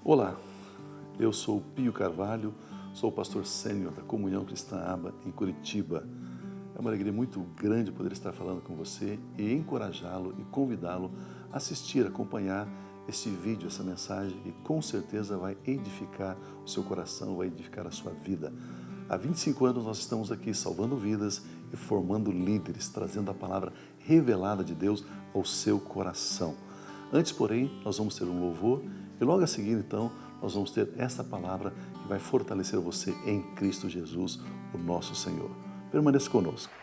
Olá, eu sou Pio Carvalho, sou o pastor sênior da Comunhão Cristã Aba em Curitiba. É uma alegria muito grande poder estar falando com você e encorajá-lo e convidá-lo a assistir, acompanhar esse vídeo, essa mensagem que com certeza vai edificar o seu coração, vai edificar a sua vida. Há 25 anos nós estamos aqui salvando vidas e formando líderes, trazendo a palavra revelada de Deus ao seu coração. Antes, porém, nós vamos ter um louvor e logo a seguir, então, nós vamos ter esta palavra que vai fortalecer você em Cristo Jesus, o nosso Senhor. Permaneça conosco.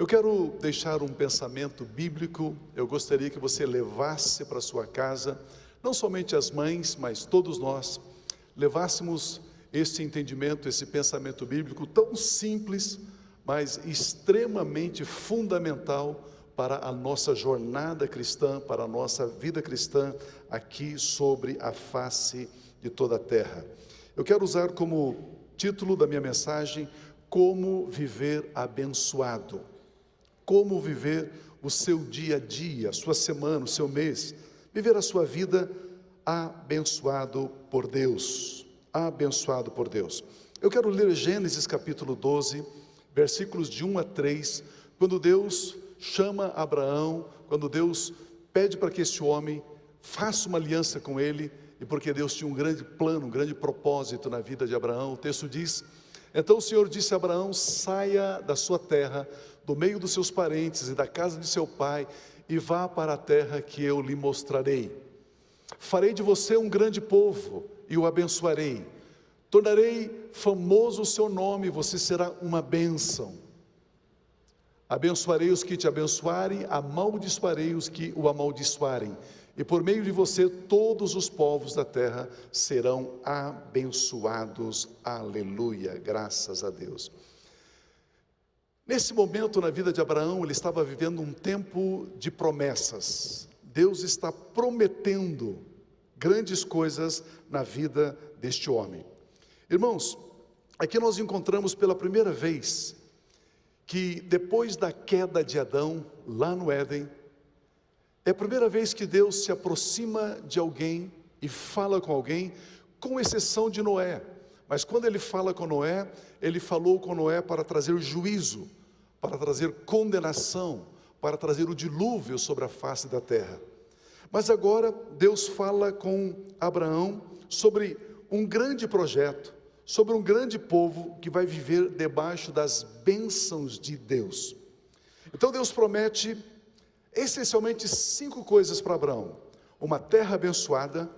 Eu quero deixar um pensamento bíblico. Eu gostaria que você levasse para sua casa, não somente as mães, mas todos nós, levássemos este entendimento, esse pensamento bíblico tão simples, mas extremamente fundamental para a nossa jornada cristã, para a nossa vida cristã aqui sobre a face de toda a terra. Eu quero usar como título da minha mensagem, Como Viver Abençoado. Como viver o seu dia a dia, a sua semana, o seu mês, viver a sua vida abençoado por Deus, abençoado por Deus. Eu quero ler Gênesis capítulo 12, versículos de 1 a 3, quando Deus chama Abraão, quando Deus pede para que esse homem faça uma aliança com ele, e porque Deus tinha um grande plano, um grande propósito na vida de Abraão, o texto diz: então o Senhor disse a Abraão: saia da sua terra, do meio dos seus parentes e da casa de seu pai, e vá para a terra que eu lhe mostrarei. Farei de você um grande povo e o abençoarei. Tornarei famoso o seu nome, você será uma bênção. Abençoarei os que te abençoarem, amaldiçoarei os que o amaldiçoarem. E por meio de você todos os povos da terra serão abençoados. Aleluia, graças a Deus. Nesse momento na vida de Abraão, ele estava vivendo um tempo de promessas. Deus está prometendo grandes coisas na vida deste homem. Irmãos, aqui nós encontramos pela primeira vez que depois da queda de Adão, lá no Éden, é a primeira vez que Deus se aproxima de alguém e fala com alguém, com exceção de Noé. Mas quando ele fala com Noé, ele falou com Noé para trazer juízo, para trazer condenação, para trazer o dilúvio sobre a face da terra. Mas agora Deus fala com Abraão sobre um grande projeto, sobre um grande povo que vai viver debaixo das bênçãos de Deus. Então Deus promete essencialmente 5 coisas para Abraão: uma terra abençoada,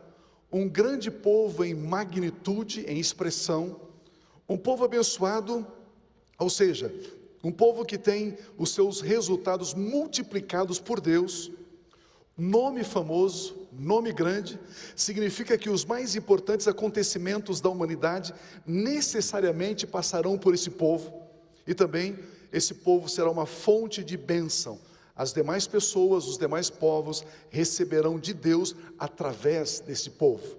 um grande povo em magnitude, em expressão, um povo abençoado, ou seja, um povo que tem os seus resultados multiplicados por Deus, nome famoso, nome grande, significa que os mais importantes acontecimentos da humanidade necessariamente passarão por esse povo, e também esse povo será uma fonte de bênção. As demais pessoas, os demais povos receberão de Deus através desse povo.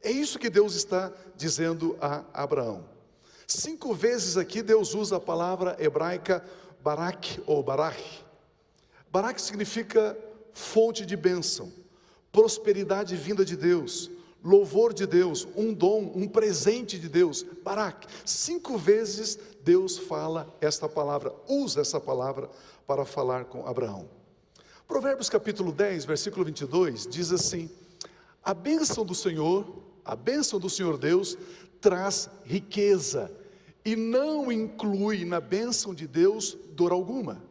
É isso que Deus está dizendo a Abraão. 5 vezes aqui Deus usa a palavra hebraica barak ou barach. Barak significa fonte de bênção, prosperidade vinda de Deus, louvor de Deus, um dom, um presente de Deus, barak. 5 vezes Deus fala esta palavra, usa essa palavra para falar com Abraão. Provérbios capítulo 10, versículo 22, diz assim: a bênção do Senhor Deus traz riqueza, e não inclui na bênção de Deus dor alguma.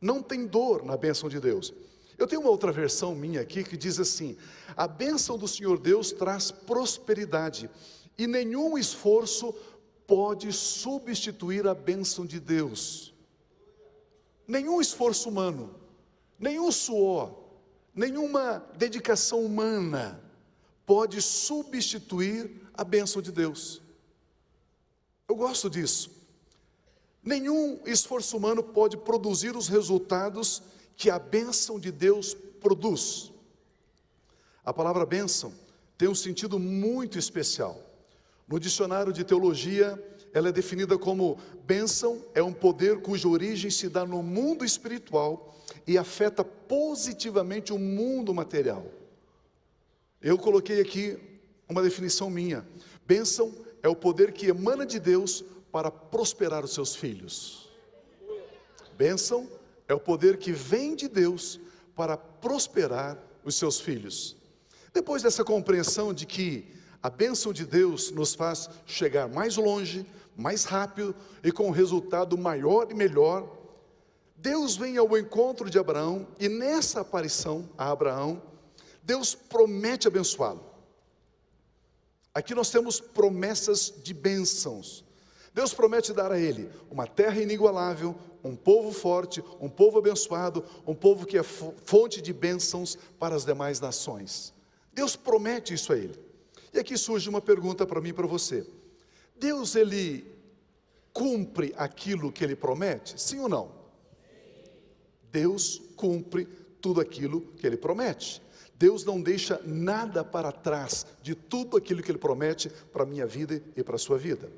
Não tem dor na bênção de Deus. Eu tenho uma outra versão minha aqui que diz assim: a bênção do Senhor Deus traz prosperidade, e nenhum esforço pode substituir a bênção de Deus. Nenhum esforço humano, nenhum suor, nenhuma dedicação humana pode substituir a bênção de Deus. Eu gosto disso. Nenhum esforço humano pode produzir os resultados que a bênção de Deus produz. A palavra bênção tem um sentido muito especial. No dicionário de teologia, ela é definida como: bênção é um poder cuja origem se dá no mundo espiritual e afeta positivamente o mundo material. Eu coloquei aqui uma definição minha: bênção é o poder que emana de Deus para prosperar os seus filhos. Bênção é o poder que vem de Deus para prosperar os seus filhos. Depois dessa compreensão de que a bênção de Deus nos faz chegar mais longe, mais rápido e com um resultado maior e melhor, Deus vem ao encontro de Abraão, e nessa aparição a Abraão, Deus promete abençoá-lo. Aqui nós temos promessas de bênçãos. Deus promete dar a ele uma terra inigualável, um povo forte, um povo abençoado, um povo que é fonte de bênçãos para as demais nações. Deus promete isso a ele. E aqui surge uma pergunta para mim e para você: Deus, ele cumpre aquilo que ele promete? Sim ou não? Deus cumpre tudo aquilo que ele promete. Deus não deixa nada para trás de tudo aquilo que ele promete para a minha vida e para a sua vida.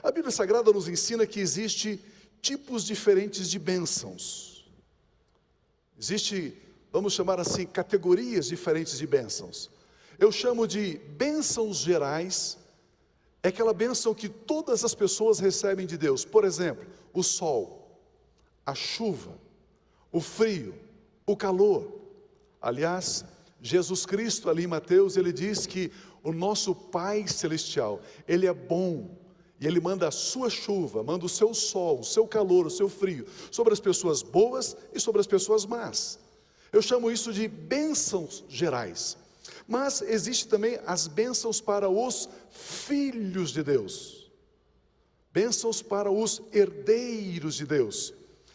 A Bíblia Sagrada nos ensina que existe tipos diferentes de bênçãos. Existe, vamos chamar assim, categorias diferentes de bênçãos. Eu chamo de bênçãos gerais, é aquela bênção que todas as pessoas recebem de Deus. Por exemplo, o sol, a chuva, o frio, o calor. Aliás, Jesus Cristo ali em Mateus, ele diz que o nosso Pai Celestial, Ele é bom, e Ele manda a sua chuva, manda o seu sol, o seu calor, o seu frio, sobre as pessoas boas e sobre as pessoas más. Eu chamo isso de bênçãos gerais. Mas existe também as bênçãos para os filhos de Deus, bênçãos para os herdeiros de Deus.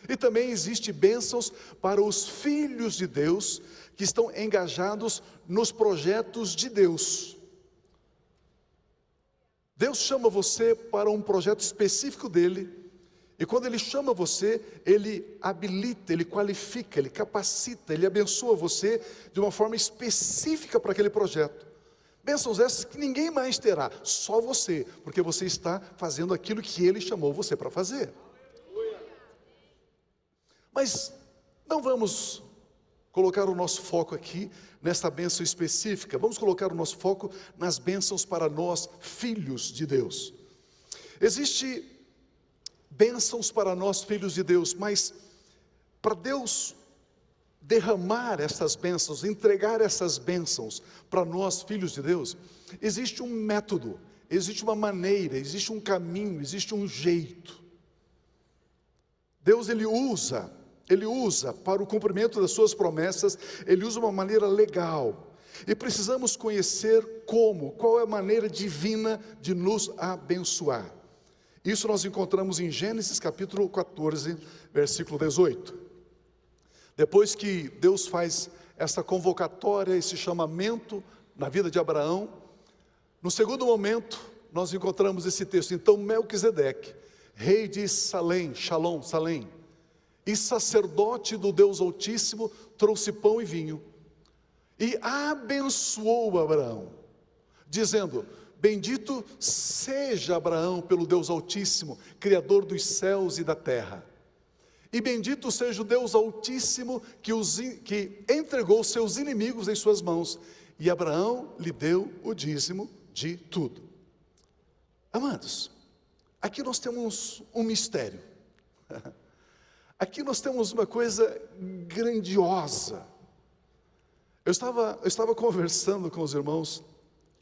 E também existe bênçãos para os filhos de Deus, que estão engajados nos projetos de Deus. Deus chama você para um projeto específico dele, e quando Ele chama você, Ele habilita, Ele qualifica, Ele capacita, Ele abençoa você de uma forma específica para aquele projeto. Bênçãos essas que ninguém mais terá, só você, porque você está fazendo aquilo que Ele chamou você para fazer. Mas não vamos colocar o nosso foco aqui nesta bênção específica, vamos colocar o nosso foco nas bênçãos para nós, filhos de Deus. Existe bênçãos para nós, filhos de Deus, mas para Deus derramar essas bênçãos, entregar essas bênçãos para nós, filhos de Deus, existe um método, existe uma maneira, existe um caminho, existe um jeito. Deus, Ele usa para o cumprimento das suas promessas, Ele usa uma maneira legal, e precisamos conhecer qual é a maneira divina de nos abençoar. Isso nós encontramos em Gênesis capítulo 14, versículo 18. Depois que Deus faz essa convocatória, esse chamamento na vida de Abraão, no segundo momento, nós encontramos esse texto. Então Melquisedeque, rei de Salém, e sacerdote do Deus Altíssimo, trouxe pão e vinho, e abençoou Abraão, dizendo: bendito seja Abraão pelo Deus Altíssimo, Criador dos céus e da terra, e bendito seja o Deus Altíssimo que entregou seus inimigos em suas mãos, e Abraão lhe deu o dízimo de tudo. Amados, aqui nós temos um mistério. Aqui nós temos uma coisa grandiosa. Eu estava conversando com os irmãos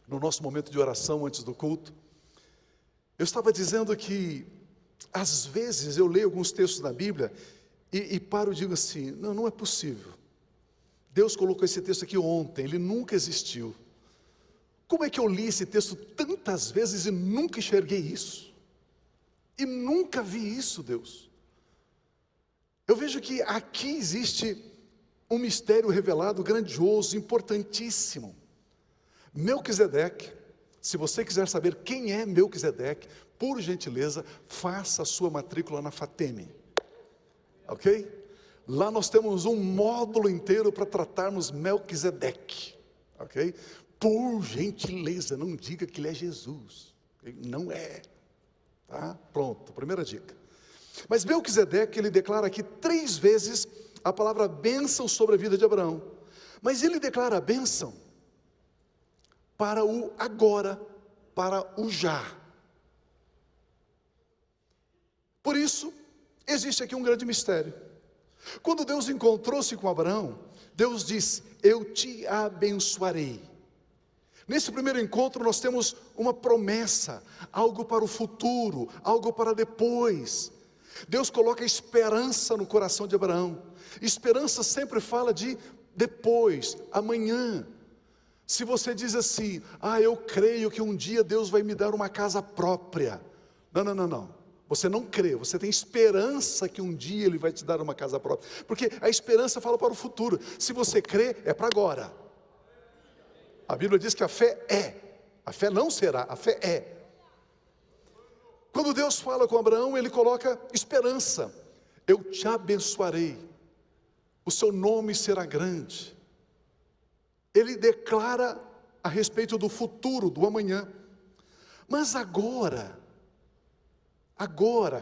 no nosso momento de oração antes do culto. Eu estava dizendo que às vezes eu leio alguns textos da Bíblia e paro e digo assim: não é possível. Deus colocou esse texto aqui ontem, ele nunca existiu. Como é que eu li esse texto tantas vezes e nunca enxerguei isso? E nunca vi isso, Deus. Eu vejo que aqui existe um mistério revelado grandioso, importantíssimo. Melquisedeque, se você quiser saber quem é Melquisedeque, por gentileza, faça a sua matrícula na FATEM, ok? Lá nós temos um módulo inteiro para tratarmos Melquisedeque, ok? Por gentileza, não diga que ele é Jesus, okay? Não é, tá? Pronto, primeira dica. Mas Melquisedeque, ele declara aqui 3 vezes a palavra bênção sobre a vida de Abraão, mas ele declara a bênção para o agora, para o já. Por isso, existe aqui um grande mistério. Quando Deus encontrou-se com Abraão, Deus disse: eu te abençoarei. Nesse primeiro encontro nós temos uma promessa, algo para o futuro, algo para depois. Deus coloca esperança no coração de Abraão. Esperança sempre fala de depois, amanhã. Se você diz assim: eu creio que um dia Deus vai me dar uma casa própria. Não. Você não crê, você tem esperança que um dia Ele vai te dar uma casa própria. Porque a esperança fala para o futuro. Se você crê, é para agora. A Bíblia diz que a fé é. A fé não será, a fé é. Quando Deus fala com Abraão, Ele coloca esperança. Eu te abençoarei. O seu nome será grande. Ele declara a respeito do futuro, do amanhã. Mas agora,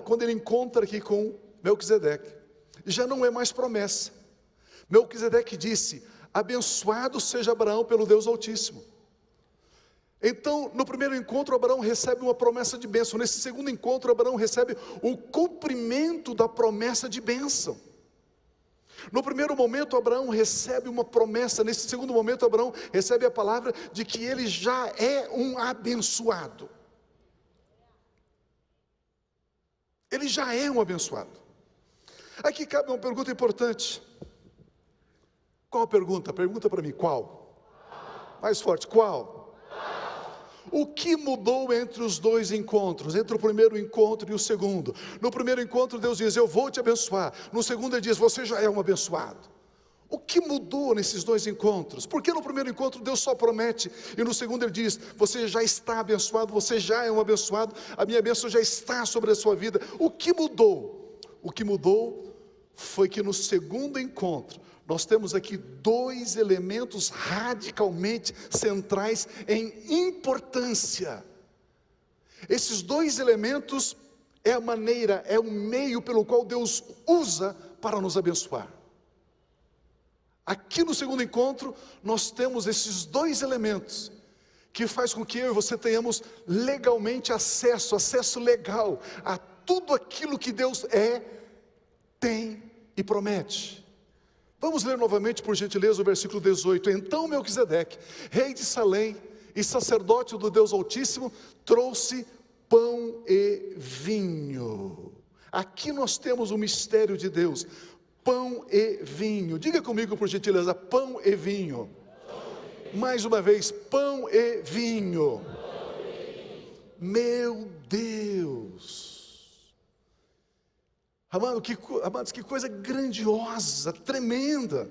quando ele encontra aqui com Melquisedeque, já não é mais promessa. Melquisedeque disse: abençoado seja Abraão pelo Deus Altíssimo. Então, no primeiro encontro, Abraão recebe uma promessa de bênção. Nesse segundo encontro, Abraão recebe o cumprimento da promessa de bênção. No primeiro momento, Abraão recebe uma promessa. Nesse segundo momento, Abraão recebe a palavra de que ele já é um abençoado. Ele já é um abençoado. Aqui cabe uma pergunta importante. Qual pergunta? Pergunta para mim, qual? Mais forte, qual? O que mudou entre os dois encontros, entre o primeiro encontro e o segundo? No primeiro encontro Deus diz, eu vou te abençoar. No segundo ele diz, você já é um abençoado. O que mudou nesses dois encontros? Porque no primeiro encontro Deus só promete, e no segundo ele diz, você já está abençoado, você já é um abençoado, a minha bênção já está sobre a sua vida. O que mudou? O que mudou foi que no segundo encontro, nós temos aqui dois elementos radicalmente centrais em importância. Esses dois elementos é a maneira, é o meio pelo qual Deus usa para nos abençoar. Aqui no segundo encontro, nós temos esses dois elementos, que faz com que eu e você tenhamos legalmente acesso legal a tudo aquilo que Deus é, tem e promete. Vamos ler novamente, por gentileza, o versículo 18. Então Melquisedeque, rei de Salém e sacerdote do Deus Altíssimo, trouxe pão e vinho. Aqui nós temos o mistério de Deus, pão e vinho. Diga comigo, por gentileza, pão e vinho. Mais uma vez, pão e vinho. Meu Deus! Amados, que coisa grandiosa, tremenda.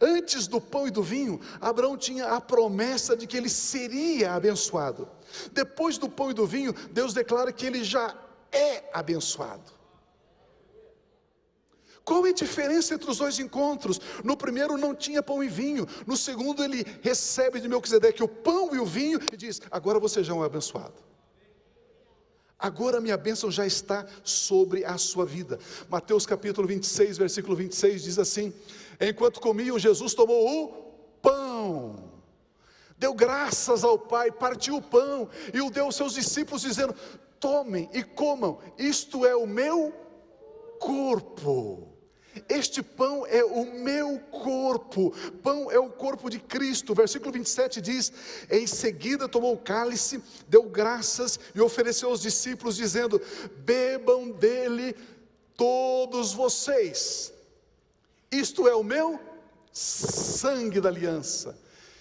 Antes do pão e do vinho, Abraão tinha a promessa de que ele seria abençoado. Depois do pão e do vinho, Deus declara que ele já é abençoado. Qual é a diferença entre os dois encontros? No primeiro não tinha pão e vinho. No segundo ele recebe de Melquisedeque o pão e o vinho e diz, agora você já é um abençoado. Agora a minha bênção já está sobre a sua vida. Mateus capítulo 26, versículo 26 diz assim, enquanto comiam, Jesus tomou o pão, deu graças ao Pai, partiu o pão e o deu aos seus discípulos dizendo, tomem e comam, isto é o meu corpo. Este pão é o meu corpo, pão é o corpo de Cristo. Versículo 27 diz, em seguida tomou o cálice, deu graças e ofereceu aos discípulos dizendo, bebam dele todos vocês, isto é o meu sangue da aliança.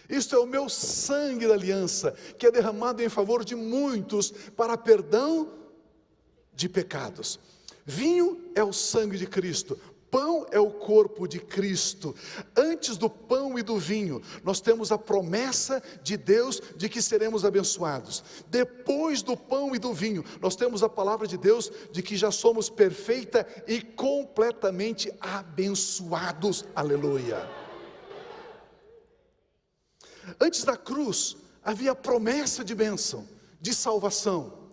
Isto é o meu sangue da aliança, que é derramado em favor de muitos para perdão de pecados. Vinho é o sangue de Cristo, pão é o corpo de Cristo. Antes do pão e do vinho, nós temos a promessa de Deus de que seremos abençoados. Depois do pão e do vinho, nós temos a palavra de Deus de que já somos perfeita e completamente abençoados. Aleluia. Antes da cruz, havia a promessa de bênção, de salvação.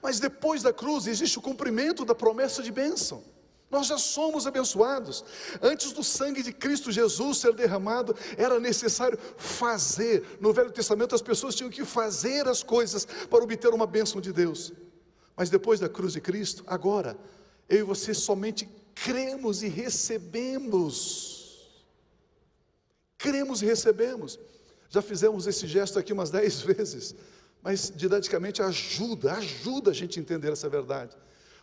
Mas depois da cruz, existe o cumprimento da promessa de bênção. Nós já somos abençoados. Antes do sangue de Cristo Jesus ser derramado, era necessário fazer. No Velho Testamento as pessoas tinham que fazer as coisas para obter uma bênção de Deus. Mas depois da cruz de Cristo, agora, eu e você somente cremos e recebemos. Cremos e recebemos. Já fizemos esse gesto aqui umas 10 vezes. Mas didaticamente ajuda a gente a entender essa verdade.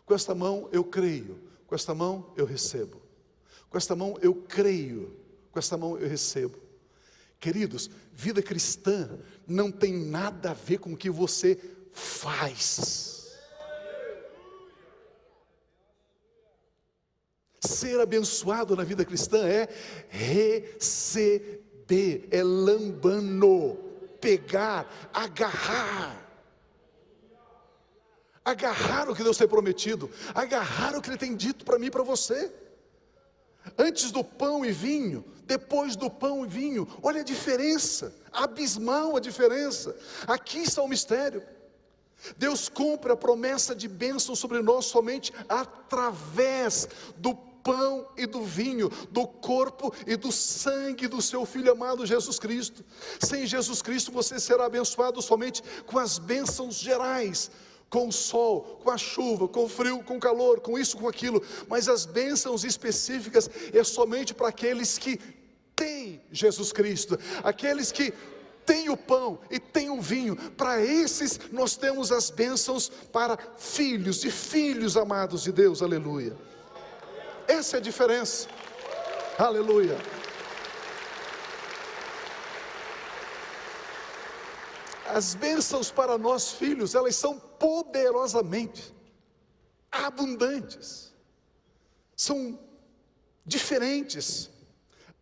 Com esta mão eu creio. Com esta mão eu recebo. Com esta mão eu creio. Com esta mão eu recebo. Queridos, vida cristã não tem nada a ver com o que você faz. Ser abençoado na vida cristã é receber, é lambano, pegar, agarrar. Agarrar o que Deus tem prometido, agarrar o que Ele tem dito para mim e para você. Antes do pão e vinho, depois do pão e vinho, olha a diferença, abismal a diferença. Aqui está o mistério. Deus cumpre a promessa de bênção sobre nós somente através do pão e do vinho, do corpo e do sangue do seu Filho amado Jesus Cristo. Sem Jesus Cristo você será abençoado somente com as bênçãos gerais. com o sol, com a chuva, com o frio, com o calor, com isso, com aquilo, mas as bênçãos específicas é somente para aqueles que têm Jesus Cristo, aqueles que têm o pão e têm o vinho. Para esses nós temos as bênçãos para filhos e filhos amados de Deus, aleluia. Essa é a diferença, aleluia. As bênçãos para nós filhos, elas são poderosamente abundantes, são diferentes.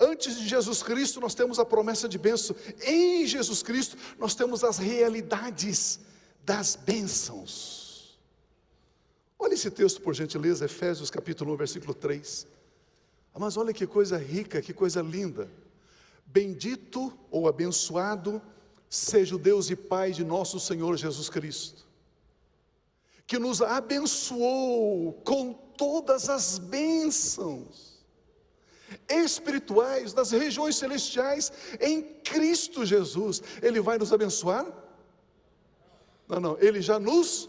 Antes de Jesus Cristo nós temos a promessa de bênção, em Jesus Cristo nós temos as realidades das bênçãos. Olha esse texto por gentileza, Efésios capítulo 1, versículo 3. Mas olha que coisa rica, que coisa linda. Bendito ou abençoado seja o Deus e Pai de nosso Senhor Jesus Cristo, que nos abençoou com todas as bênçãos espirituais das regiões celestiais em Cristo Jesus. Ele vai nos abençoar? Não, Ele já nos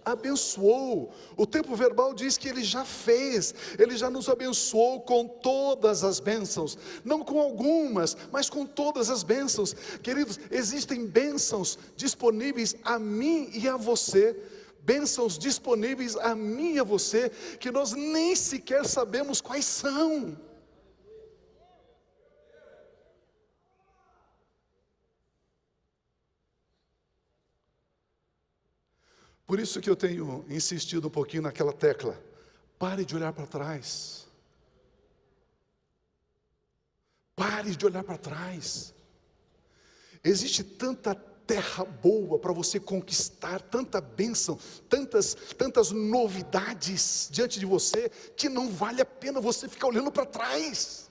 abençoou. O tempo verbal diz que Ele já fez, Ele já nos abençoou com todas as bênçãos, não com algumas, mas com todas as bênçãos. Queridos, existem bênçãos disponíveis a mim e a você, bênçãos disponíveis a mim e a você, que nós nem sequer sabemos quais são. Por isso que eu tenho insistido um pouquinho naquela tecla: pare de olhar para trás. Pare de olhar para trás. Existe tanta terra boa para você conquistar, tanta bênção, tantas novidades diante de você, que não vale a pena você ficar olhando para trás.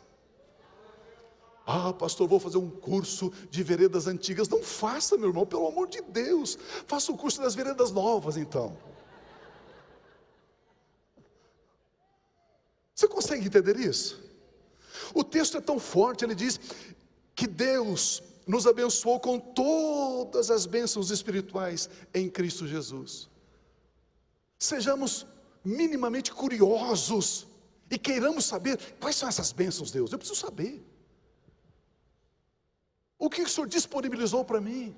Ah, pastor, vou fazer um curso de veredas antigas. Não faça, meu irmão, pelo amor de Deus. Faça o curso das veredas novas, então. Você consegue entender isso? O texto é tão forte, ele diz que Deus nos abençoou com todas as bênçãos espirituais em Cristo Jesus. Sejamos minimamente curiosos e queiramos saber quais são essas bênçãos, Deus. Eu preciso saber. O que o Senhor disponibilizou para mim?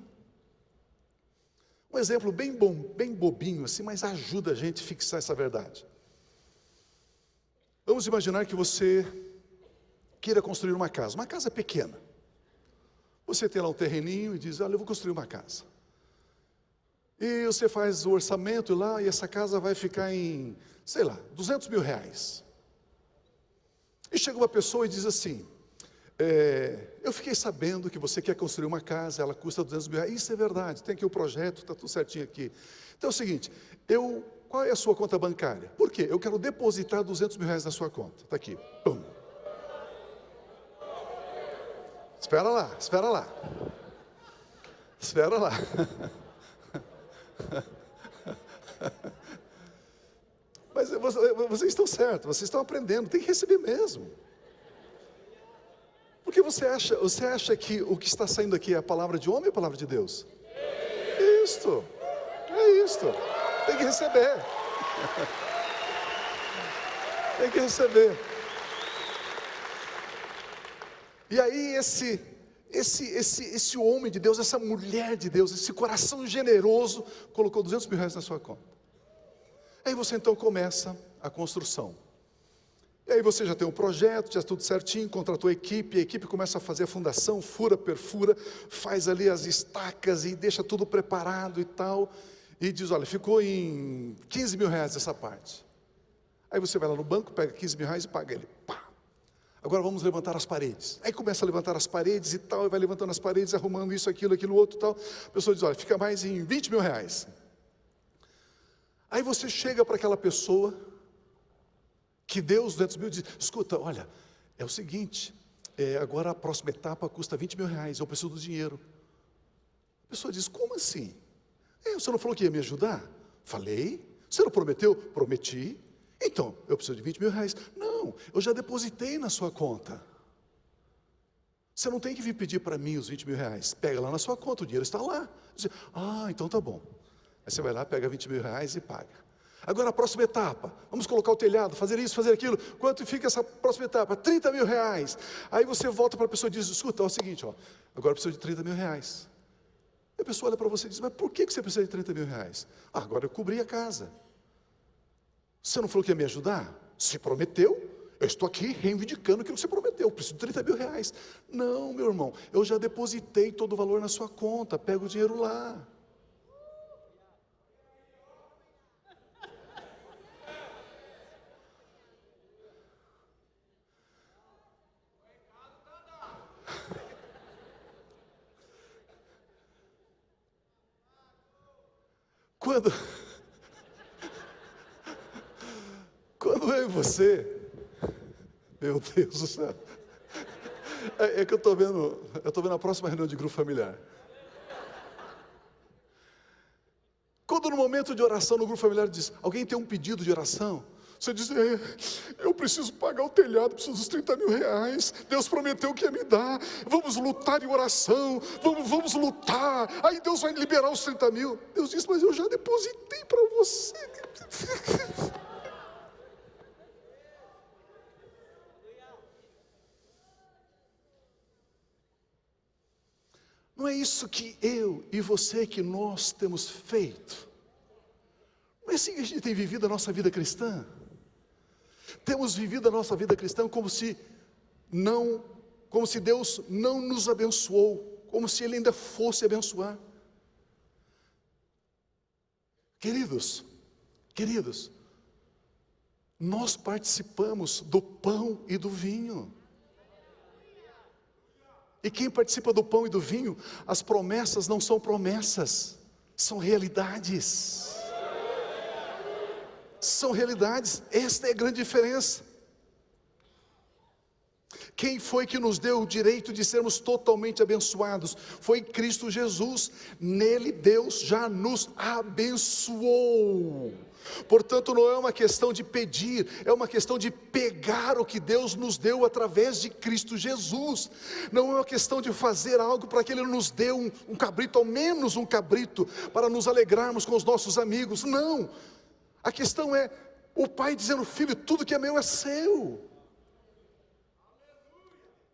Um exemplo bem bom, bem bobinho assim, mas ajuda a gente a fixar essa verdade. Vamos imaginar que você queira construir uma casa pequena. Você tem lá um terreninho e diz: olha, eu vou construir uma casa. E você faz o orçamento lá, e essa casa vai ficar em, sei lá, 200 mil reais. E chega uma pessoa e diz assim: eu fiquei sabendo que você quer construir uma casa, ela custa 200 mil reais. Isso é verdade, tem aqui o projeto, está tudo certinho aqui. Então é o seguinte, qual é a sua conta bancária? Por quê? Eu quero depositar 200 mil reais na sua conta. Está aqui, pum. Espera lá. Mas vocês estão certos, vocês estão aprendendo, tem que receber mesmo. Porque você acha que o que está saindo aqui é a palavra de homem ou a palavra de Deus? É isto. Tem que receber. Tem que receber. E aí esse homem de Deus, essa mulher de Deus, esse coração generoso, colocou 200 mil reais na sua conta. Aí você então começa a construção. E aí você já tem um projeto, já tudo certinho, contratou a equipe começa a fazer a fundação, fura, perfura, faz ali as estacas e deixa tudo preparado e tal. E diz: olha, ficou em 15 mil reais essa parte. Aí você vai lá no banco, pega 15 mil reais e paga ele. Pá. Agora vamos levantar as paredes. Aí começa a levantar as paredes e tal, e vai levantando as paredes, arrumando isso, aquilo outro e tal. A pessoa diz: olha, fica mais em 20 mil reais. Aí você chega para aquela pessoa que deu os 200 mil e diz: escuta, olha, é o seguinte, agora a próxima etapa custa 20 mil reais, eu preciso do dinheiro. A pessoa diz: como assim? Você não falou que ia me ajudar? Falei. Você não prometeu? Prometi. Então, eu preciso de 20 mil reais. Não, eu já depositei na sua conta. Você não tem que vir pedir para mim os 20 mil reais. Pega lá na sua conta, o dinheiro está lá. Diz: então tá bom. Aí você vai lá, pega 20 mil reais e paga. Agora a próxima etapa, vamos colocar o telhado, fazer isso, fazer aquilo. Quanto fica essa próxima etapa? 30 mil reais. Aí você volta para a pessoa e diz, escuta, é o seguinte, agora eu preciso de 30 mil reais. E a pessoa olha para você e diz, mas por que você precisa de 30 mil reais? Agora eu cobri a casa. Você não falou que ia me ajudar? Você prometeu, eu estou aqui reivindicando aquilo que você prometeu, eu preciso de 30 mil reais. Não, meu irmão, eu já depositei todo o valor na sua conta, pega o dinheiro lá. Quando eu e você, meu Deus do céu, é que eu estou vendo a próxima reunião de grupo familiar. Quando no momento de oração no grupo familiar diz, alguém tem um pedido de oração, você diz, eu preciso pagar o telhado, preciso dos 30 mil reais, Deus prometeu que ia me dar, vamos lutar em oração, vamos lutar, aí Deus vai liberar os 30 mil. Deus diz, mas eu já depositei para você. Não é isso que eu e você, que nós temos feito. Não é assim que a gente tem vivido a nossa vida cristã. Temos vivido a nossa vida cristã como se Deus não nos abençoou, como se Ele ainda fosse abençoar. Queridos, nós participamos do pão e do vinho. E quem participa do pão e do vinho, as promessas não são promessas, são realidades. São realidades, esta é a grande diferença. Quem foi que nos deu o direito de sermos totalmente abençoados? Foi Cristo Jesus. Nele Deus já nos abençoou. Portanto, não é uma questão de pedir, é uma questão de pegar o que Deus nos deu através de Cristo Jesus. Não é uma questão de fazer algo para que Ele nos dê um cabrito, ao menos um cabrito, para nos alegrarmos com os nossos amigos. Não, a questão é o pai dizendo, filho, tudo que é meu é seu.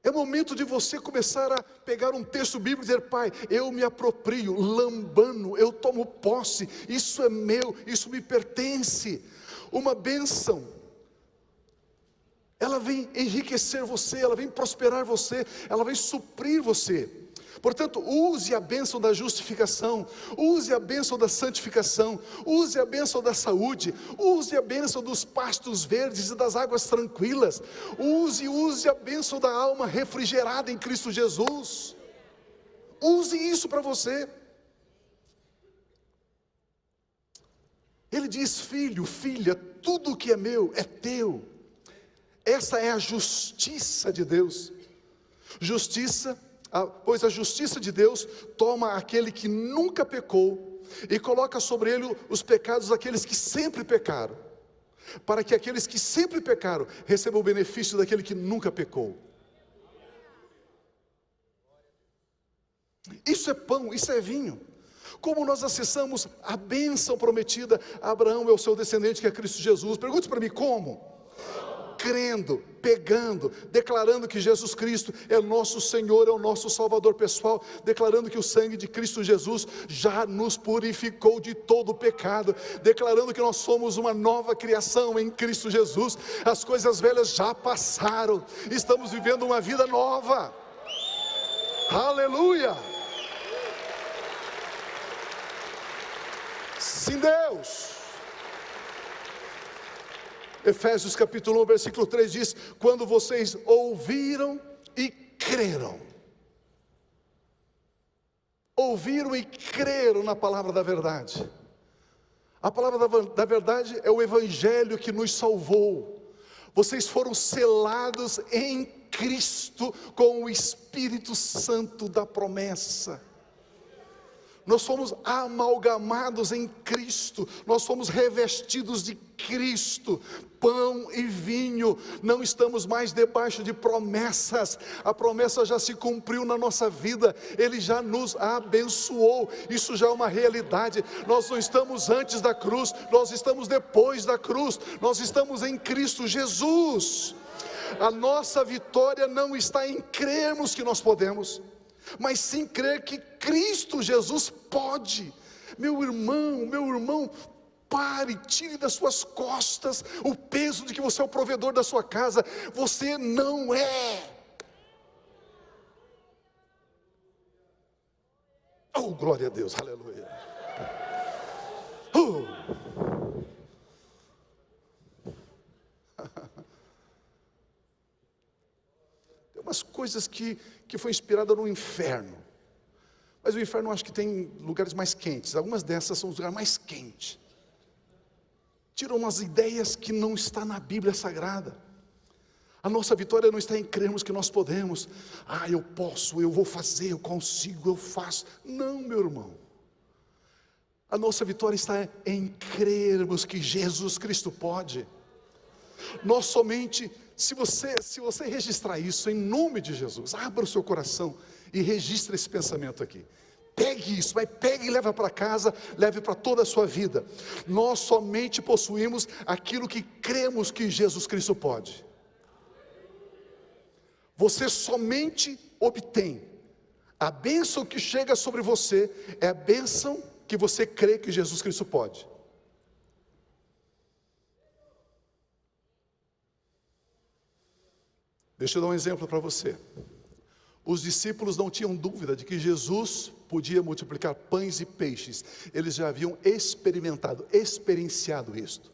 É momento de você começar a pegar um texto bíblico e dizer, pai, eu me aproprio, lambano, eu tomo posse, isso é meu, isso me pertence. Uma bênção, ela vem enriquecer você, ela vem prosperar você, ela vem suprir você. Portanto, use a bênção da justificação, use a bênção da santificação, use a bênção da saúde, use a bênção dos pastos verdes e das águas tranquilas, use a bênção da alma refrigerada em Cristo Jesus. Use isso para você. Ele diz, filho, filha, tudo que é meu é teu. Essa é a justiça de Deus. Pois a justiça de Deus toma aquele que nunca pecou e coloca sobre ele os pecados daqueles que sempre pecaram, para que aqueles que sempre pecaram recebam o benefício daquele que nunca pecou. Isso é pão, isso é vinho. Como nós acessamos a bênção prometida a Abraão e ao seu descendente, que é Cristo Jesus? Pergunte para mim, como? Crendo, pegando, declarando que Jesus Cristo é o nosso Senhor, é o nosso Salvador pessoal, declarando que o sangue de Cristo Jesus já nos purificou de todo o pecado, declarando que nós somos uma nova criação em Cristo Jesus, as coisas velhas já passaram, estamos vivendo uma vida nova. Aleluia! Sim, Deus. Efésios capítulo 1, versículo 3 diz, quando vocês ouviram e creram na palavra da verdade. A palavra da verdade é o evangelho que nos salvou. Vocês foram selados em Cristo com o Espírito Santo da promessa. Nós fomos amalgamados em Cristo, nós fomos revestidos de Cristo, pão e vinho. Não estamos mais debaixo de promessas, a promessa já se cumpriu na nossa vida, Ele já nos abençoou, isso já é uma realidade. Nós não estamos antes da cruz, nós estamos depois da cruz, nós estamos em Cristo Jesus. A nossa vitória não está em crermos que nós podemos, mas sim crer que Cristo Jesus pode. Meu irmão, pare, tire das suas costas o peso de que você é o provedor da sua casa. Você não é. Oh, glória a Deus, aleluia. Tem umas coisas que foi inspirada no inferno, mas o inferno eu acho que tem lugares mais quentes. Algumas dessas são os lugares mais quentes. Tiram umas ideias que não está na Bíblia Sagrada. A nossa vitória não está em crermos que nós podemos. Eu posso, eu vou fazer, eu consigo, eu faço. Não, meu irmão. A nossa vitória está em crermos que Jesus Cristo pode. Nós somente, se você registrar isso em nome de Jesus, abra o seu coração e registre esse pensamento aqui. Pegue isso, mas pegue e leva para casa, leve para toda a sua vida. Nós somente possuímos aquilo que cremos que Jesus Cristo pode. Você somente obtém a bênção que chega sobre você, é a bênção que você crê que Jesus Cristo pode. Deixa eu dar um exemplo para você. Os discípulos não tinham dúvida de que Jesus podia multiplicar pães e peixes. Eles já haviam experienciado isto.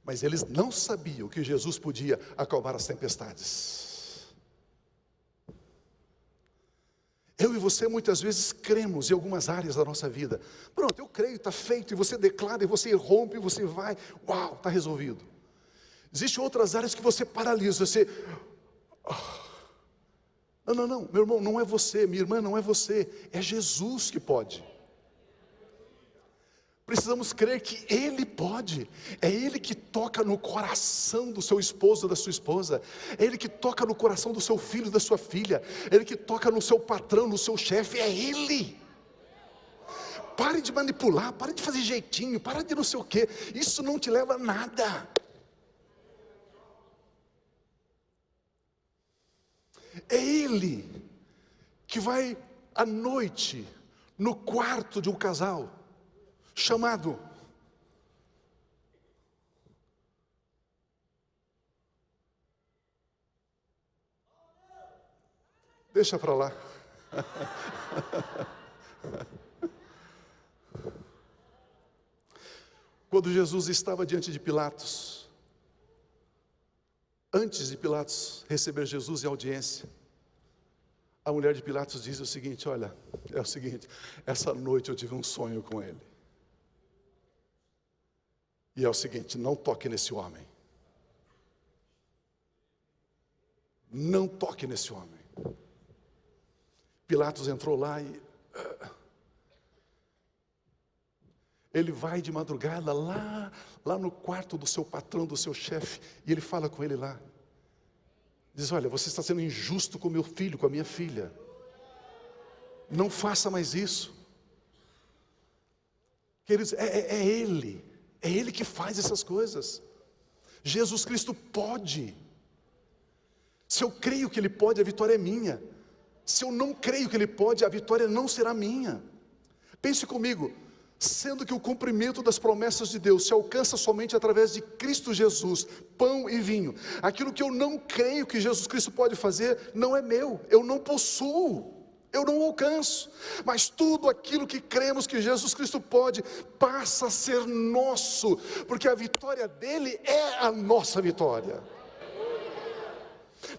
Mas eles não sabiam que Jesus podia acalmar as tempestades. Eu e você muitas vezes cremos em algumas áreas da nossa vida. Pronto, eu creio, está feito, e você declara, e você rompe, e você vai, uau, está resolvido. Existem outras áreas que você paralisa, você... Não, meu irmão, não é você, minha irmã, não é você, é Jesus que pode. Precisamos crer que Ele pode. É Ele que toca no coração do seu esposo, da sua esposa. É Ele que toca no coração do seu filho, da sua filha. É Ele que toca no seu patrão, no seu chefe, é Ele. Pare de manipular, pare de fazer jeitinho, pare de não sei o quê. Isso não te leva a nada. É Ele que vai à noite no quarto de um casal chamado. Deixa para lá. Quando Jesus estava diante de Pilatos, antes de Pilatos receber Jesus em audiência, a mulher de Pilatos diz o seguinte: olha, é o seguinte, essa noite eu tive um sonho com ele. E é o seguinte, não toque nesse homem. Não toque nesse homem. Pilatos entrou lá e... ele vai de madrugada lá no quarto do seu patrão, do seu chefe, e ele fala com ele lá. Diz: olha, você está sendo injusto com meu filho, com a minha filha. Não faça mais isso. Queridos, é Ele que faz essas coisas. Jesus Cristo pode. Se eu creio que Ele pode, a vitória é minha. Se eu não creio que Ele pode, a vitória não será minha. Pense comigo. Sendo que o cumprimento das promessas de Deus se alcança somente através de Cristo Jesus, pão e vinho. Aquilo que eu não creio que Jesus Cristo pode fazer, não é meu, eu não possuo, eu não alcanço. Mas tudo aquilo que cremos que Jesus Cristo pode, passa a ser nosso, porque a vitória dele é a nossa vitória.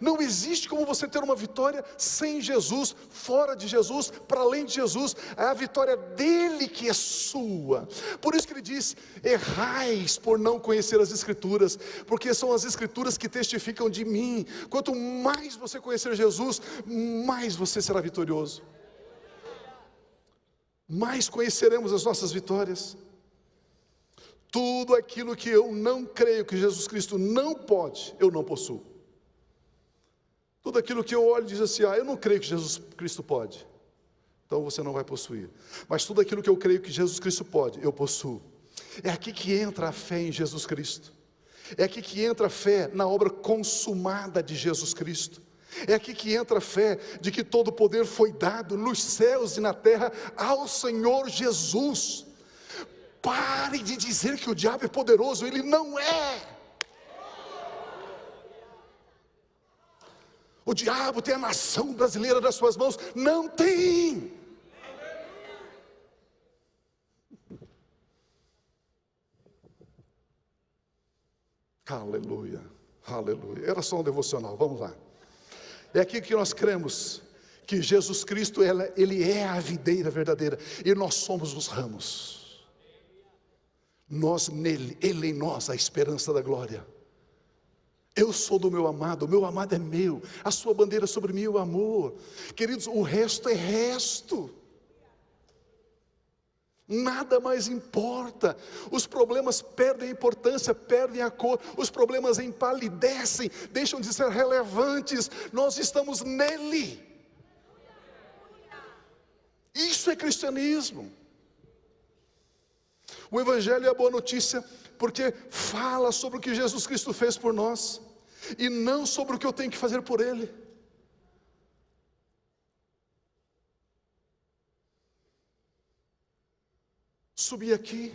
Não existe como você ter uma vitória sem Jesus, fora de Jesus, para além de Jesus. É a vitória dele que é sua. Por isso que ele diz: errais por não conhecer as Escrituras, porque são as Escrituras que testificam de mim. Quanto mais você conhecer Jesus, mais você será vitorioso. mais conheceremos as nossas vitórias. Tudo aquilo que eu não creio que Jesus Cristo não pode, eu não possuo. Tudo aquilo que eu olho e diz assim, eu não creio que Jesus Cristo pode, então você não vai possuir. Mas tudo aquilo que eu creio que Jesus Cristo pode, eu possuo. É aqui que entra a fé em Jesus Cristo. É aqui que entra a fé na obra consumada de Jesus Cristo. É aqui que entra a fé de que todo o poder foi dado nos céus e na terra ao Senhor Jesus. Pare de dizer que o diabo é poderoso, ele não é. O diabo tem a nação brasileira nas suas mãos, não tem. Aleluia, aleluia. Era só um devocional, vamos lá. É aqui que nós cremos que Jesus Cristo, Ele é a videira verdadeira e nós somos os ramos. Nós nele, Ele em nós, a esperança da glória. Eu sou do meu amado, o meu amado é meu, a sua bandeira sobre mim é o amor. Queridos, o resto é resto. Nada mais importa. Os problemas perdem a importância, perdem a cor. Os problemas empalidecem, deixam de ser relevantes. Nós estamos nele. Isso é cristianismo. O Evangelho é a boa notícia, porque fala sobre o que Jesus Cristo fez por nós, e não sobre o que eu tenho que fazer por Ele. Subir aqui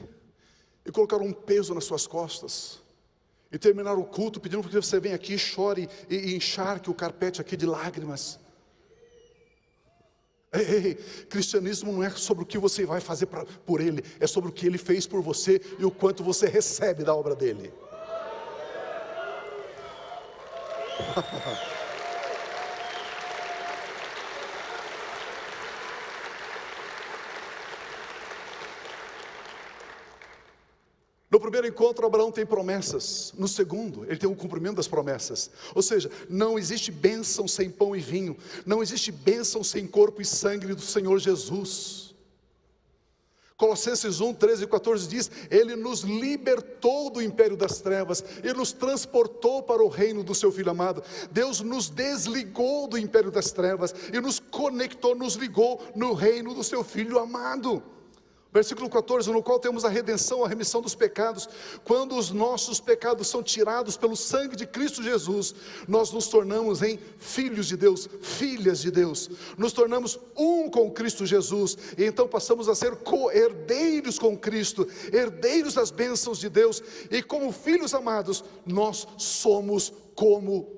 e colocar um peso nas suas costas, e terminar o culto pedindo que você venha aqui, chore e encharque o carpete aqui de lágrimas. Ei, cristianismo não é sobre o que você vai fazer por Ele, é sobre o que Ele fez por você e o quanto você recebe da obra dEle. No primeiro encontro, Abraão tem promessas. No segundo, ele tem o cumprimento das promessas. Ou seja, não existe bênção sem pão e vinho. Não existe bênção sem corpo e sangue do Senhor Jesus. Colossenses 1, 13 e 14 diz: Ele nos libertou do império das trevas e nos transportou para o reino do seu Filho amado. Deus nos desligou do império das trevas e nos conectou, nos ligou no reino do seu Filho amado. Versículo 14, no qual temos a redenção, a remissão dos pecados. Quando os nossos pecados são tirados pelo sangue de Cristo Jesus, nós nos tornamos em filhos de Deus, filhas de Deus. Nos tornamos um com Cristo Jesus, e então passamos a ser co-herdeiros com Cristo, herdeiros das bênçãos de Deus, e como filhos amados, nós somos como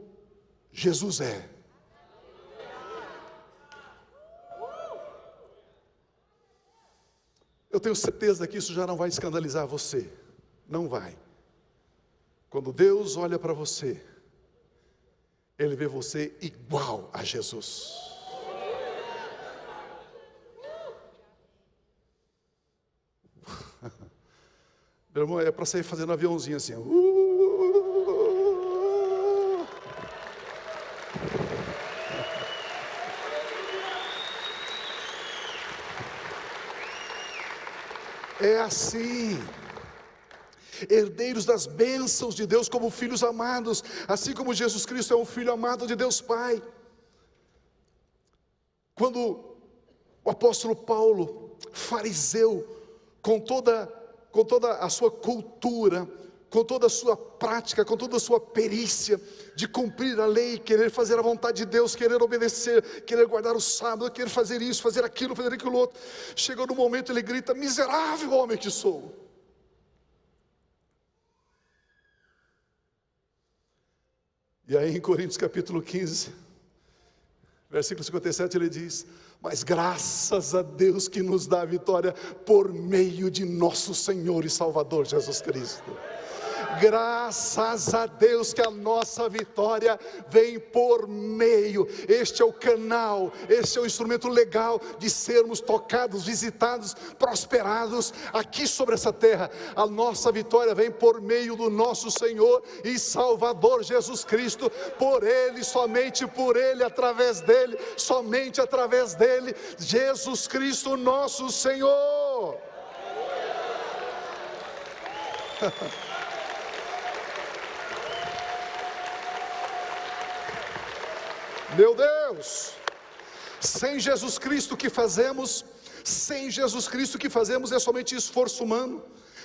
Jesus é. Eu tenho certeza que isso já não vai escandalizar você. Não vai. Quando Deus olha para você, Ele vê você igual a Jesus. Meu irmão, é para sair fazendo aviãozinho assim. É assim, herdeiros das bênçãos de Deus como filhos amados, assim como Jesus Cristo é um filho amado de Deus Pai. Quando o apóstolo Paulo, fariseu, com toda a sua cultura, com toda a sua prática, com toda a sua perícia de cumprir a lei, querer fazer a vontade de Deus, querer obedecer, querer guardar o sábado, querer fazer isso, fazer aquilo outro, chegou no momento ele grita: miserável homem que sou. E aí em Coríntios capítulo 15, versículo 57 ele diz: mas graças a Deus que nos dá a vitória por meio de nosso Senhor e Salvador Jesus Cristo. Graças a Deus que a nossa vitória vem por meio. Este é o canal, este é o instrumento legal de sermos tocados, visitados, prosperados aqui sobre essa terra. A nossa vitória vem por meio do nosso Senhor e Salvador Jesus Cristo. Por Ele, somente por Ele, através dEle, somente através dEle, Jesus Cristo nosso Senhor. Meu Deus, sem Jesus Cristo o que fazemos? Sem Jesus Cristo o que fazemos é somente esforço humano,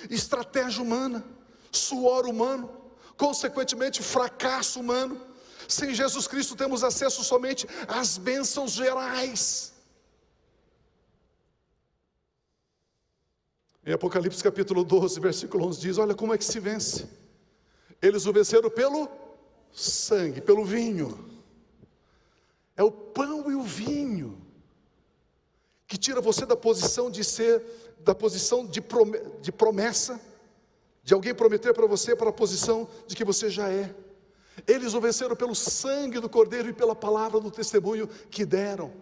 estratégia humana, suor humano, consequentemente fracasso humano. Sem Jesus Cristo temos acesso somente às bênçãos gerais. Em Apocalipse capítulo 12, versículo 11 diz: olha como é que se vence. Eles o venceram pelo sangue, pelo vinho. É o pão e o vinho que tira você da posição de ser, da posição de promessa, de alguém prometer para você, para a posição de que você já é. Eles o venceram pelo sangue do Cordeiro e pela palavra do testemunho que deram.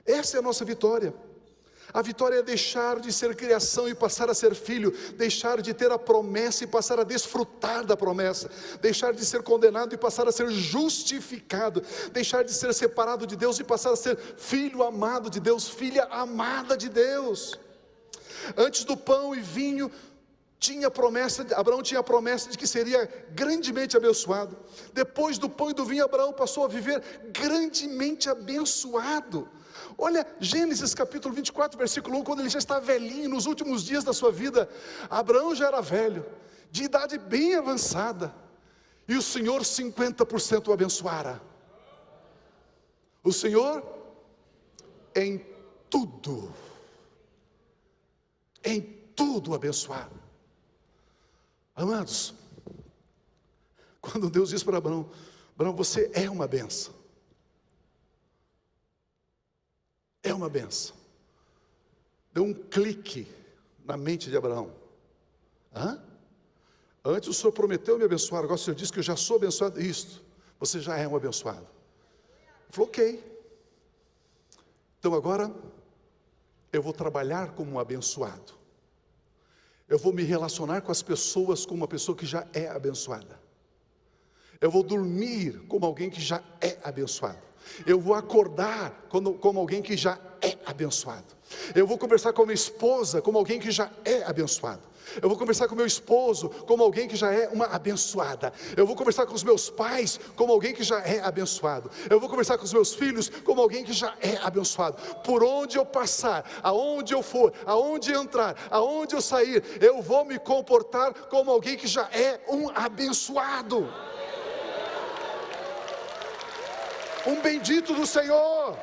Essa é a nossa vitória. A vitória é deixar de ser criação e passar a ser filho, deixar de ter a promessa e passar a desfrutar da promessa, deixar de ser condenado e passar a ser justificado, deixar de ser separado de Deus e passar a ser filho amado de Deus, filha amada de Deus. Antes do pão e vinho, Abraão tinha a promessa de que seria grandemente abençoado. Depois do pão e do vinho, Abraão passou a viver grandemente abençoado. Olha Gênesis capítulo 24, versículo 1, quando ele já está velhinho, nos últimos dias da sua vida. Abraão já era velho, de idade bem avançada, e o Senhor 50% o abençoara. O Senhor em tudo abençoado. Amados, quando Deus diz para Abraão: Abraão, você é uma bênção. É uma benção. Deu um clique na mente de Abraão. Antes o Senhor prometeu me abençoar, agora o Senhor disse que eu já sou abençoado. Isto, você já é um abençoado. Ele falou: ok. Então agora eu vou trabalhar como um abençoado. Eu vou me relacionar com as pessoas como uma pessoa que já é abençoada. Eu vou dormir como alguém que já é abençoado. Eu vou acordar como alguém que já é abençoado. Eu vou conversar com a minha esposa como alguém que já é abençoado. Eu vou conversar com meu esposo como alguém que já é uma abençoada. Eu vou conversar com os meus pais como alguém que já é abençoado. Eu vou conversar com os meus filhos como alguém que já é abençoado. Por onde eu passar, aonde eu for, aonde entrar, aonde eu sair, eu vou me comportar como alguém que já é um abençoado. Um bendito do Senhor.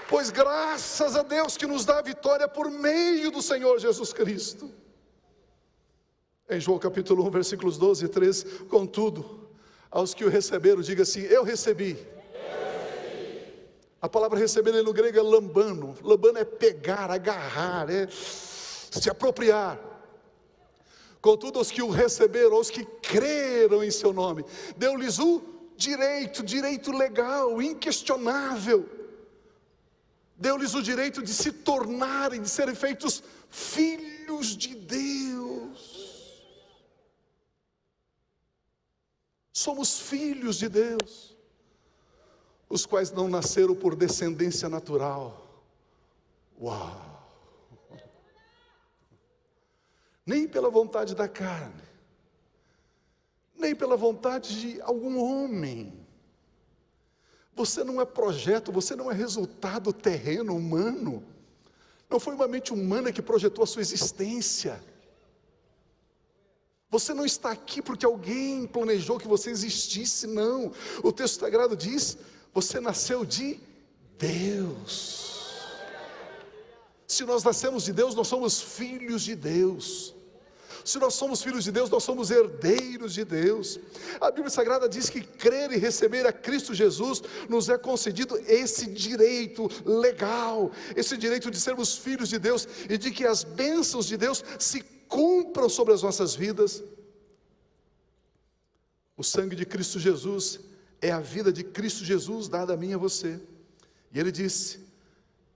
Pois graças a Deus que nos dá a vitória por meio do Senhor Jesus Cristo. Em João capítulo 1, versículos 12 e 13, contudo, aos que o receberam, diga assim: eu recebi. A palavra receber no grego é lambano. Lambano é pegar, agarrar, é se apropriar. Contudo, aos que o receberam, aos que creram em seu nome, deu-lhes o direito legal, inquestionável. Deu-lhes o direito de se tornarem, de serem feitos filhos de Deus. Somos filhos de Deus, os quais não nasceram por descendência natural. Uau! Nem pela vontade da carne, nem pela vontade de algum homem. Você não é projeto, você não é resultado terreno, humano. Não foi uma mente humana que projetou a sua existência. Você não está aqui porque alguém planejou que você existisse, não. O texto sagrado diz: você nasceu de Deus. Se nós nascemos de Deus, nós somos filhos de Deus. Se nós somos filhos de Deus, nós somos herdeiros de Deus. A Bíblia Sagrada diz que crer e receber a Cristo Jesus nos é concedido esse direito legal, esse direito de sermos filhos de Deus e de que as bênçãos de Deus se cumpram sobre as nossas vidas. O sangue de Cristo Jesus é a vida de Cristo Jesus dada a mim e a você. E ele disse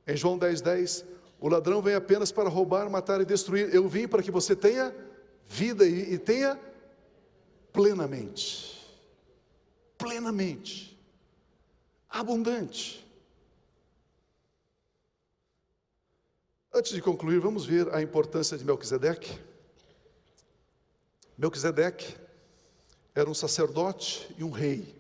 em João 10:10, o ladrão vem apenas para roubar, matar e destruir. Eu vim para que você tenha vida e tenha plenamente, abundante. Antes de concluir, vamos ver a importância de Melquisedeque. Melquisedeque era um sacerdote e um rei.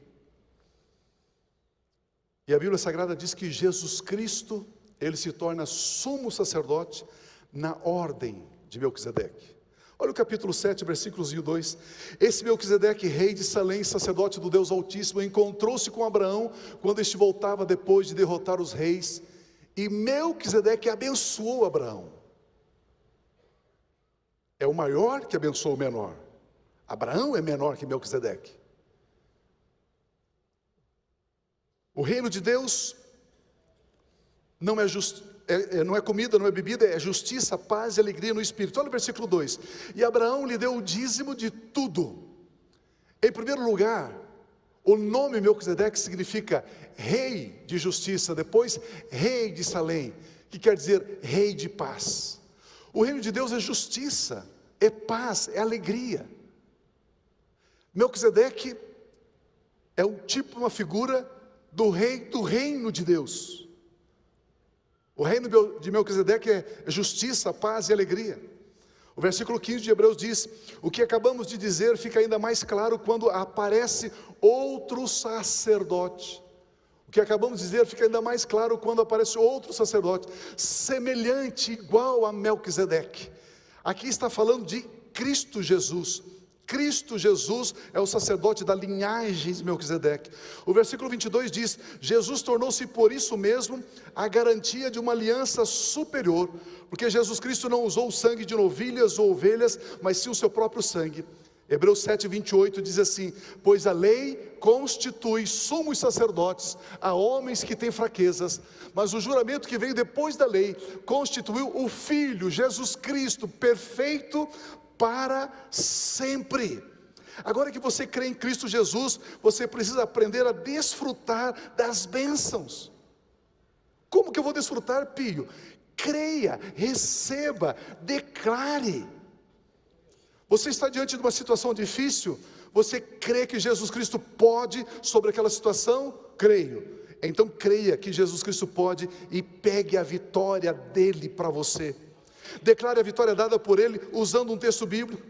E a Bíblia Sagrada diz que Jesus Cristo, ele se torna sumo sacerdote na ordem de Melquisedeque. Olha o capítulo 7, versículos 1 e 2. Esse Melquisedeque, rei de Salém, sacerdote do Deus Altíssimo, encontrou-se com Abraão quando este voltava depois de derrotar os reis. E Melquisedeque abençoou Abraão. É o maior que abençoou o menor. Abraão é menor que Melquisedeque. O reino de Deus não é comida, não é bebida, é justiça, paz e alegria no Espírito. Olha o versículo 2. E Abraão lhe deu o dízimo de tudo. Em primeiro lugar, o nome Melquisedeque significa rei de justiça, depois rei de Salém, que quer dizer rei de paz. O reino de Deus é justiça, é paz, é alegria. Melquisedeque é um tipo, uma figura do rei do reino de Deus. O reino de Melquisedeque é justiça, paz e alegria. O versículo 15 de Hebreus diz: o que acabamos de dizer fica ainda mais claro quando aparece outro sacerdote. O que acabamos de dizer fica ainda mais claro quando aparece outro sacerdote, semelhante, igual a Melquisedeque. Aqui está falando de Cristo Jesus. Cristo Jesus é o sacerdote da linhagem de Melquisedeque. O versículo 22 diz: Jesus tornou-se por isso mesmo a garantia de uma aliança superior, porque Jesus Cristo não usou o sangue de novilhas ou ovelhas, mas sim o seu próprio sangue. Hebreus 7:28 diz assim: pois a lei constitui sumos sacerdotes a homens que têm fraquezas, mas o juramento que veio depois da lei constituiu o Filho, Jesus Cristo, perfeito para sempre. Agora que você crê em Cristo Jesus, você precisa aprender a desfrutar das bênçãos. Como que eu vou desfrutar, Pio? Creia, receba, declare. Você está diante de uma situação difícil, você crê que Jesus Cristo pode sobre aquela situação? Creio. Então creia que Jesus Cristo pode e pegue a vitória dele para você. Declare a vitória dada por ele usando um texto bíblico.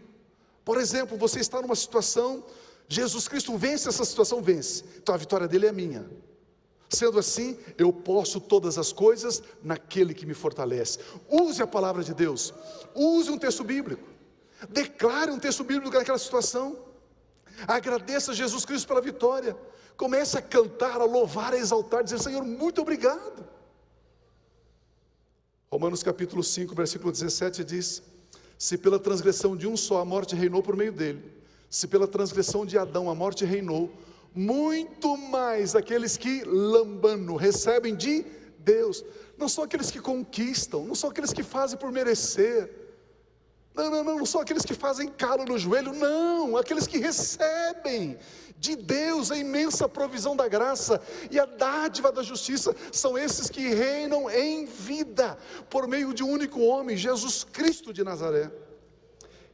Por exemplo, você está numa situação, Jesus Cristo vence essa situação, vence. Então a vitória dele é minha. Sendo assim, eu posso todas as coisas naquele que me fortalece. Use a palavra de Deus. Use um texto bíblico. Declare um texto bíblico naquela situação. Agradeça a Jesus Cristo pela vitória. Comece a cantar, a louvar, a exaltar, dizer: Senhor, muito obrigado. Romanos capítulo 5, versículo 17 diz: se pela transgressão de um só a morte reinou por meio dele, se pela transgressão de Adão a morte reinou, muito mais aqueles que lambano recebem de Deus. Não são aqueles que conquistam, não são aqueles que fazem por merecer, não são aqueles que fazem calo no joelho, não, aqueles que recebem de Deus a imensa provisão da graça e a dádiva da justiça, são esses que reinam em vida, por meio de um único homem, Jesus Cristo de Nazaré.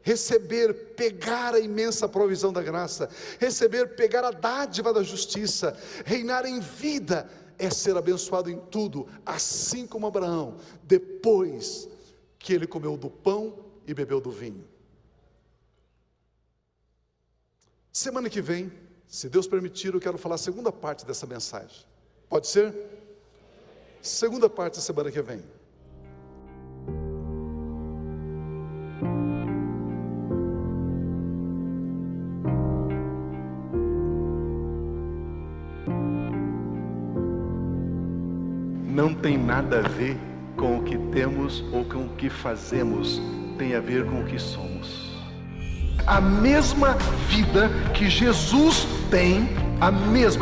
Receber, pegar a imensa provisão da graça, receber, pegar a dádiva da justiça, reinar em vida, é ser abençoado em tudo, assim como Abraão, depois que ele comeu do pão e bebeu do vinho. Semana que vem, se Deus permitir, eu quero falar a segunda parte dessa mensagem. Pode ser? Segunda parte da semana que vem. Não tem nada a ver com o que temos ou com o que fazemos, tem a ver com o que somos. A mesma vida que Jesus tem, a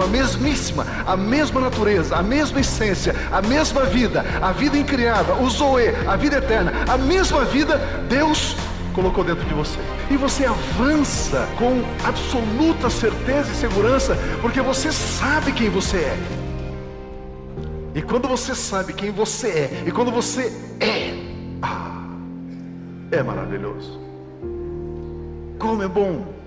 mesmíssima, a mesma natureza, a mesma essência, a mesma vida, a vida incriada, o Zoe, a vida eterna, a mesma vida Deus colocou dentro de você. E você avança com absoluta certeza e segurança, porque você sabe quem você é. E quando você sabe quem você é, e quando você é maravilhoso. Como é bom